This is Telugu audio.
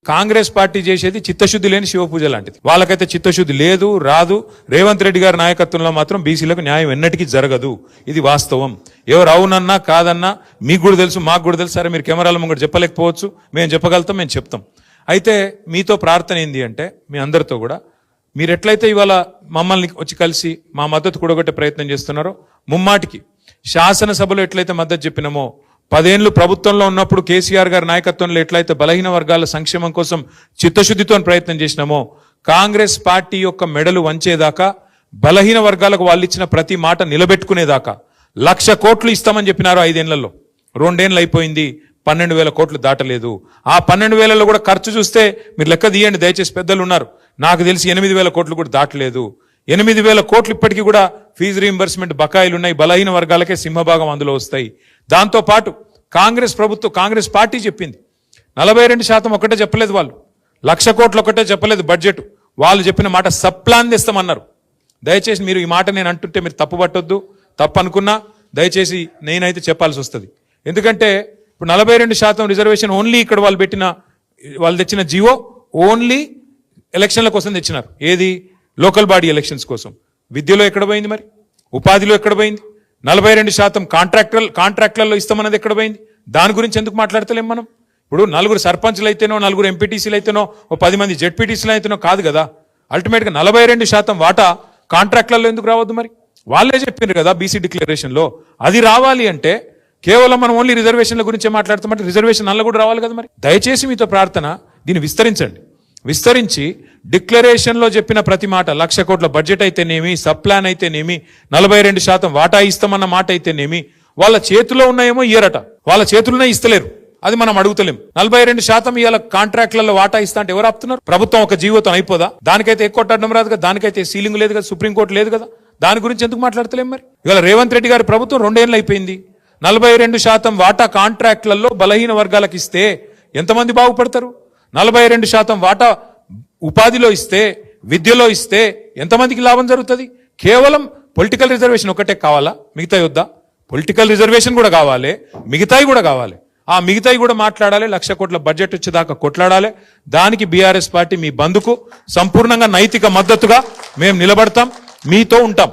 కాంగ్రెస్ పార్టీ చేసేది చిత్తశుద్ధి లేని శివపూజ లాంటిది. వాళ్ళకైతే చిత్తశుద్ధి లేదు, రాదు. రేవంత్ రెడ్డి గారి నాయకత్వంలో మాత్రం బీసీలకు న్యాయం ఎన్నటికీ జరగదు. ఇది వాస్తవం. ఎవరు అవునన్నా కాదన్నా మీకు కూడా తెలుసు, మాకు కూడా తెలుసు. సరే, మీరు కెమెరాల ముంగట చెప్పలేకపోవచ్చు, మేము చెప్పగలుగుతాం, మేము చెప్తాం. అయితే మీతో ప్రార్థన ఏంది అంటే, మీ అందరితో కూడా మీరు ఎట్లయితే ఇవాళ మమ్మల్ని వచ్చి కలిసి మా మద్దతు కూడగొట్టే ప్రయత్నం చేస్తున్నారో, ముమ్మాటికి శాసనసభలో ఎట్లయితే మద్దతు చెప్పినామో, 10 ఏళ్లు ప్రభుత్వంలో ఉన్నప్పుడు కేసీఆర్ గారి నాయకత్వంలో ఎట్లయితే బలహీన వర్గాల సంక్షేమం కోసం చిత్తశుద్ధితో ప్రయత్నం చేసినామో, కాంగ్రెస్ పార్టీ యొక్క మెడలు వంచేదాకా, బలహీన వర్గాలకు వాళ్ళు ఇచ్చిన ప్రతి మాట నిలబెట్టుకునేదాకా 1,00,000 కోట్లు ఇస్తామని చెప్పినారు 5 ఏళ్లలో. 2 ఏళ్ళు అయిపోయింది, 12,000 కోట్లు దాటలేదు. ఆ 12,000లో కూడా ఖర్చు చూస్తే మీరు లెక్క తీయండి దయచేసి, పెద్దలు ఉన్నారు, నాకు తెలిసి 8,000 కోట్లు కూడా దాటలేదు. 8,000 కోట్లు ఇప్పటికీ కూడా ఫీజు రీయింబర్స్మెంట్ బకాయిలు ఉన్నాయి. బలహీన వర్గాలకే సింహభాగం అందులో వస్తాయి. దాంతో పాటు కాంగ్రెస్ పార్టీ చెప్పింది 42% ఒకటే చెప్పలేదు, వాళ్ళు 1,00,000 కోట్లు ఒకటే చెప్పలేదు బడ్జెట్. వాళ్ళు చెప్పిన మాట సప్లాన్ తెస్తామన్నారు. దయచేసి మీరు ఈ మాట నేను అంటుంటే మీరు తప్పు పట్టొద్దు, తప్పు అనుకున్నా దయచేసి నేనైతే చెప్పాల్సి వస్తుంది. ఎందుకంటే ఇప్పుడు 42% రిజర్వేషన్ ఓన్లీ ఇక్కడ వాళ్ళు తెచ్చిన జీవో ఓన్లీ ఎలక్షన్ల కోసం తెచ్చినారు. ఏది? లోకల్ బాడీ ఎలక్షన్స్ కోసం. విద్యలో ఎక్కడ పోయింది మరి? ఉపాధిలో ఎక్కడ పోయింది? 42% కాంట్రాక్టులలో ఇస్తామన్నది ఎక్కడ పోయింది? దాని గురించి ఎందుకు మాట్లాడతలేం మనం? ఇప్పుడు 4 సర్పంచ్లు అయితేనో, 4 ఎంపీటీసీలు అయితేనో, 10 మంది జెడ్పీటీసీలు అయితేనో కాదు కదా. అల్టిమేట్గా 42% వాటా కాంట్రాక్టులలో ఎందుకు రావద్దు మరి? వాళ్ళే చెప్పిండ్రు కదా బీసీ డిక్లరేషన్లో. అది రావాలి అంటే కేవలం మనం ఓన్లీ రిజర్వేషన్ల గురించే మాట్లాడుతామంటే రిజర్వేషన్ అల్ల కూడా రావాలి కదా మరి. దయచేసి మీతో ప్రార్థన, దీన్ని విస్తరించి డిక్లరేషన్లో చెప్పిన ప్రతి మాట, 1,00,000 కోట్ల బడ్జెట్ అయితేనేమి, సబ్ ప్లాన్ అయితేనేమి, 42% వాటా ఇస్తామన్న మాట అయితేనేమి, వాళ్ళ చేతిలో ఉన్నాయేమో ఇయ్యరట, వాళ్ళ చేతుల్లోనే ఇస్తలేరు. అది మనం అడుగుతలేం. 42% ఇవాళ కాంట్రాక్ట్లలో వాటా ఇస్తా అంటే ఎవరు ఆపుతున్నారు? ప్రభుత్వం ఒక జీవోతో అయిపోదా? దానికైతే ఎక్కువ కొట్టడం రాదు కదా, దానికైతే సీలింగ్ లేదు కదా, సుప్రీంకోర్టు లేదు కదా. దాని గురించి ఎందుకు మాట్లాడతలేం మరి? ఇవాళ రేవంత్ రెడ్డి గారి ప్రభుత్వం 2 ఏళ్ళు అయిపోయింది. 42% వాటా కాంట్రాక్ట్లలో బలహీన వర్గాలకు ఇస్తే ఎంతమంది బాగుపడతారు? 42% వాటా ఉపాధిలో ఇస్తే, విద్యలో ఇస్తే ఎంతమందికి లాభం జరుగుతుంది? కేవలం పొలిటికల్ రిజర్వేషన్ ఒకటే కావాలా? మిగతాయి వద్దా? పొలిటికల్ రిజర్వేషన్ కూడా కావాలి, మిగతాయి కూడా కావాలి. ఆ మిగతాయి కూడా మాట్లాడాలి. 1,00,000 కోట్ల బడ్జెట్ వచ్చేదాకా కొట్లాడాలి. దానికి బీఆర్ఎస్ పార్టీ మీ బంధుకు సంపూర్ణంగా నైతిక మద్దతుగా మేము నిలబడతాం, మీతో ఉంటాం.